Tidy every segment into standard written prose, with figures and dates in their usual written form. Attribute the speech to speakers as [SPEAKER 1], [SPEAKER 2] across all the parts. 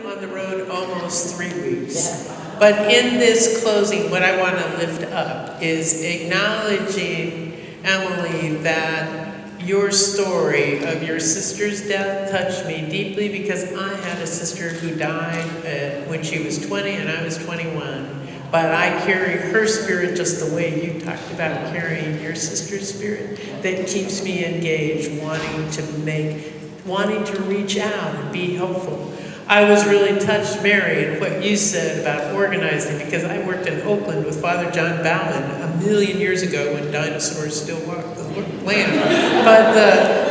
[SPEAKER 1] on the road almost 3 weeks. But in this closing, what I want to lift up is acknowledging, Emily, that your story of your sister's death touched me deeply, because I had a sister who died when she was 20 and I was 21. But I carry her spirit just the way you talked about carrying your sister's spirit, that keeps me engaged, wanting to reach out and be helpful. I was really touched, Mary, in what you said about organizing, because I worked in Oakland with Father John Bowman 1,000,000 years ago when dinosaurs still walked the land. But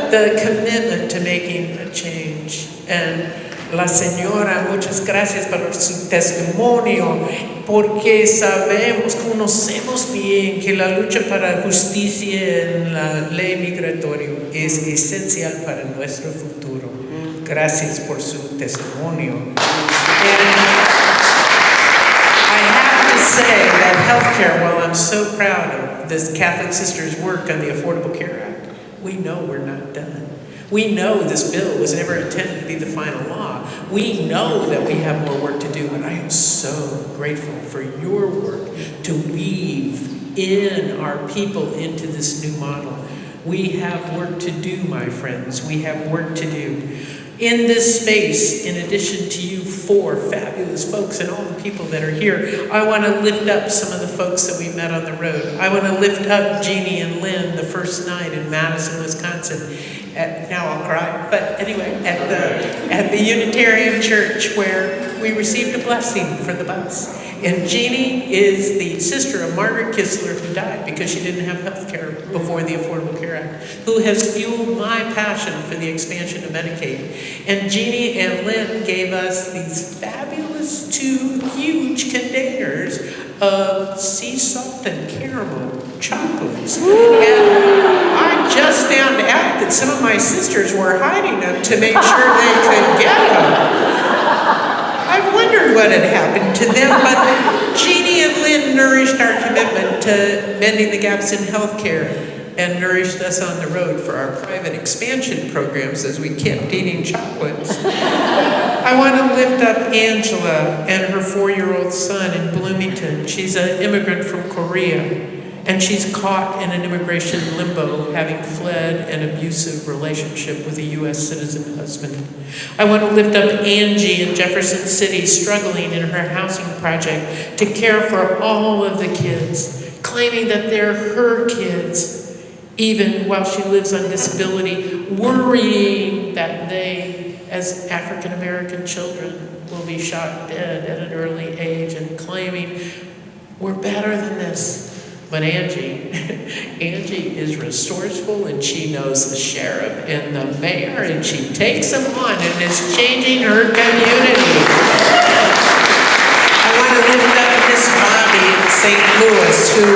[SPEAKER 1] the commitment to making a change. And la señora, muchas gracias por su testimonio, porque conocemos bien que la lucha para justicia en la ley migratoria es esencial para nuestro futuro. Gracias por su testimonio. And I have to say that healthcare, while I'm so proud of this Catholic Sisters' work on the Affordable Care Act, we know we're not done. We know this bill was never intended to be the final law. We know that we have more work to do, but I am so grateful for your work to weave in our people into this new model. We have work to do, my friends. We have work to do. In this space, in addition to you four fabulous folks and all the people that are here, I want to lift up some of the folks that we met on the road. I want to lift up Jeannie and Lynn the first night in Madison, Wisconsin. Now I'll cry, but anyway, at the Unitarian Church, where we received a blessing for the bus. And Jeannie is the sister of Margaret Kistler, who died because she didn't have health care before the Affordable Care Act, who has fueled my passion for the expansion of Medicaid. And Jeannie and Lynn gave us these fabulous 2 huge containers of sea salt and caramel chocolates. And I just found out that some of my sisters were hiding them to make sure they could get them. I wondered what had happened to them, but Jeannie and Lynn nourished our commitment to mending the gaps in healthcare and nourished us on the road for our private expansion programs as we kept eating chocolates. I want to lift up Angela and her 4-year-old son in Bloomington. She's an immigrant from Korea, and she's caught in an immigration limbo, having fled an abusive relationship with a U.S. citizen husband. I want to lift up Angie in Jefferson City, struggling in her housing project to care for all of the kids, claiming that they're her kids, even while she lives on disability, worrying that they, as African American children, will be shot dead at an early age, and claiming we're better than this. But Angie is resourceful, and she knows the sheriff and the mayor, and she takes them on and is changing her community. I want to lift up Miss Bobby in St. Louis, who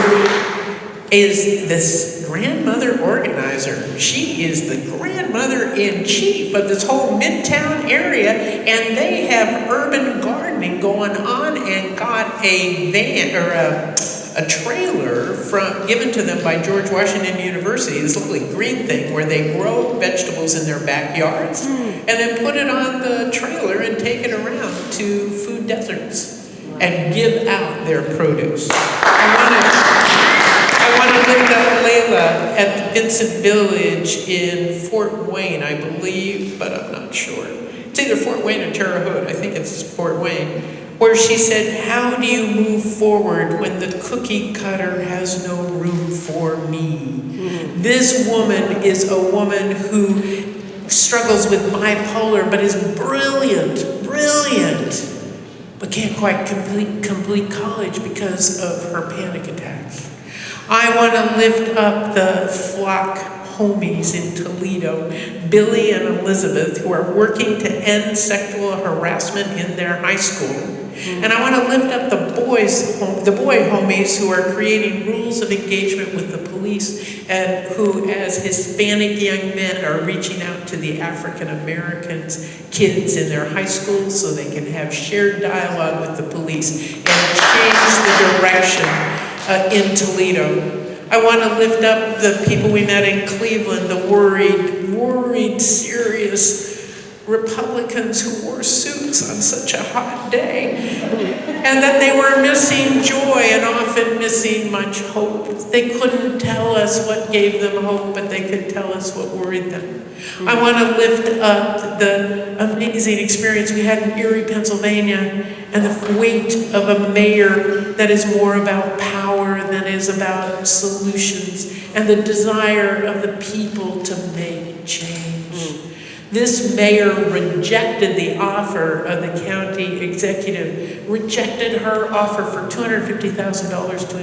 [SPEAKER 1] is this grandmother organizer. She is the grandmother-in-chief of this whole Midtown area, and they have urban gardening going on, and got a van, or a trailer given to them by George Washington University, this lovely green thing where they grow vegetables in their backyards, and then put it on the trailer and take it around to food deserts and give out their produce. I want to lift up Layla at the Vincent Village in Fort Wayne, I believe, but I'm not sure. It's either Fort Wayne or Terre Haute. I think it's Fort Wayne, where she said, "How do you move forward when the cookie cutter has no room for me?" This woman is a woman who struggles with bipolar, but is brilliant, but can't quite complete college because of her panic attacks. I want to lift up the flock homies in Toledo, Billy and Elizabeth, who are working to end sexual harassment in their high school. And I want to lift up the boy homies who are creating rules of engagement with the police, and who, as Hispanic young men, are reaching out to the African American kids in their high schools so they can have shared dialogue with the police and change the direction in Toledo. I want to lift up the people we met in Cleveland, the worried, serious Republicans who wore suits on such a hot day, and that they were missing joy and often missing much hope. They couldn't tell us what gave them hope, but they could tell us what worried them. I want to lift up the amazing experience we had in Erie, Pennsylvania, and the weight of a mayor that is more about power than is about solutions, and the desire of the people to make change. This mayor rejected the offer of the county executive, rejected her offer for $250,000 to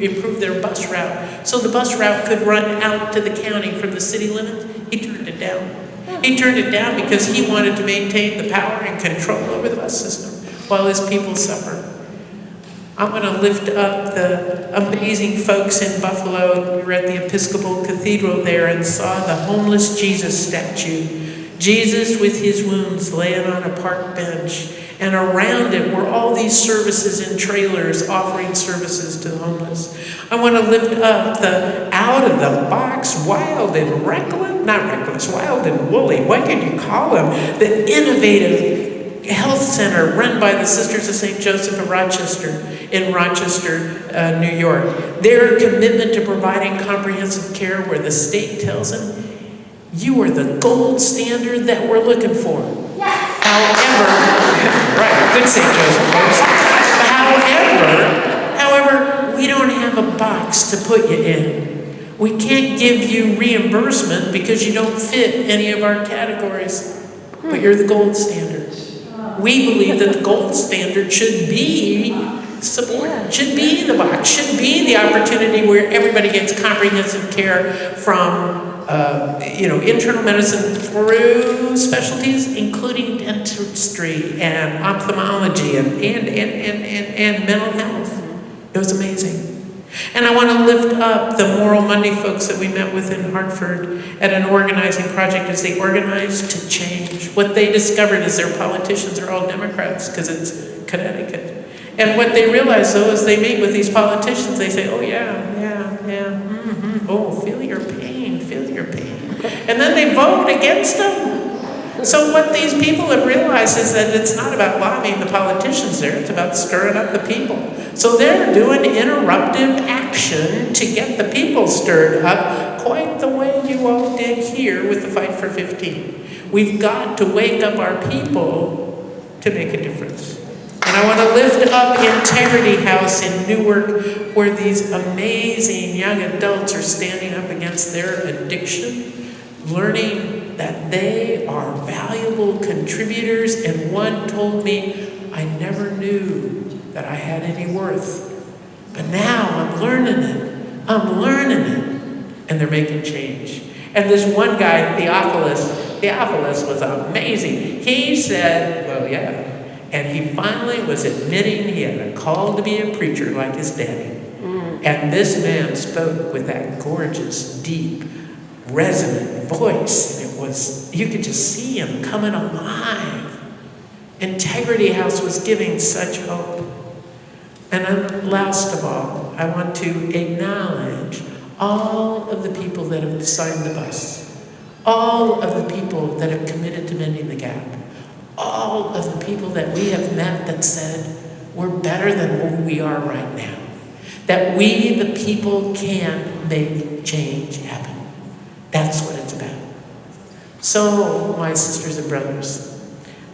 [SPEAKER 1] improve their bus route, so the bus route could run out to the county from the city limits. He turned it down. He turned it down because he wanted to maintain the power and control over the bus system while his people suffered. I want to lift up the amazing folks in Buffalo. We were at the Episcopal Cathedral there and saw the homeless Jesus statue. Jesus with his wounds laying on a park bench, and around it were all these services in trailers offering services to the homeless. I want to lift up the out-of-the-box, wild and reckless, not reckless, wild and woolly, what could you call them? The innovative health center run by the Sisters of St. Joseph of Rochester, in Rochester, New York. Their commitment to providing comprehensive care where the state tells them, you are the gold standard that we're looking for. Yes. However, right, good St. Joseph folks. However, we don't have a box to put you in. We can't give you reimbursement because you don't fit any of our categories. But you're the gold standard. We believe that the gold standard should be support, should be the box, should be the opportunity where everybody gets comprehensive care from internal medicine through specialties, including dentistry and ophthalmology and mental health. It was amazing. And I want to lift up the Moral Monday folks that we met with in Hartford at an organizing project as they organized to change. What they discovered is their politicians are all Democrats because it's Connecticut. And what they realize, though, is they meet with these politicians, they say, oh, oh, feel your pain. And then they vote against them. So what these people have realized is that it's not about lobbying the politicians there, it's about stirring up the people. So they're doing interruptive action to get the people stirred up, quite the way you all did here with the Fight for 15. We've got to wake up our people to make a difference. And I want to lift up Integrity House in Newark, where these amazing young adults are standing up against their addiction, learning that they are valuable contributors. And one told me, I never knew that I had any worth. But now I'm learning it. And they're making change. And this one guy, Theophilus was amazing. He said, well, yeah. And he finally was admitting he had a call to be a preacher like his daddy. And this man spoke with that gorgeous, deep, resonant voice. And it was, you could just see him coming alive. Integrity House was giving such hope. And then last of all, I want to acknowledge all of the people that have signed the bus. All of the people that have committed to mending the gap. All of the people that we have met that said, we're better than who we are right now. That we, the people, can make change happen. That's what it's about. So, my sisters and brothers,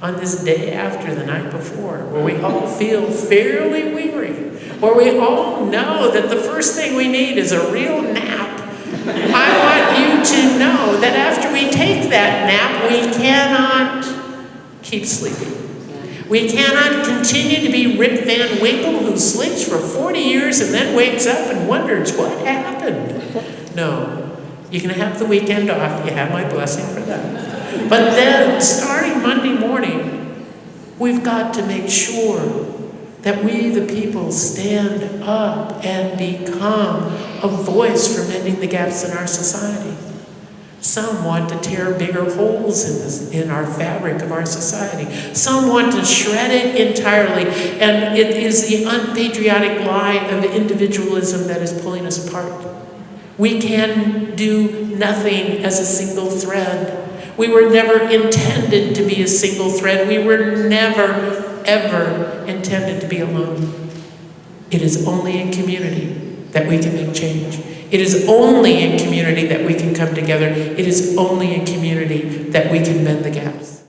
[SPEAKER 1] on this day after the night before, where we all feel fairly weary, where we all know that the first thing we need is a real nap, I want you to know that after we take that nap, we cannot keep sleeping. We cannot continue to be Rip Van Winkle who sleeps for 40 years and then wakes up and wonders what happened. No, you can have the weekend off. You have my blessing for that. But then, starting Monday morning, we've got to make sure that we, the people, stand up and become a voice for mending the gaps in our society. Some want to tear bigger holes in our fabric of our society. Some want to shred it entirely. And it is the unpatriotic lie of individualism that is pulling us apart. We can do nothing as a single thread. We were never intended to be a single thread. We were never, ever intended to be alone. It is only in community that we can make change. It is only in community that we can come together. It is only in community that we can mend the gaps.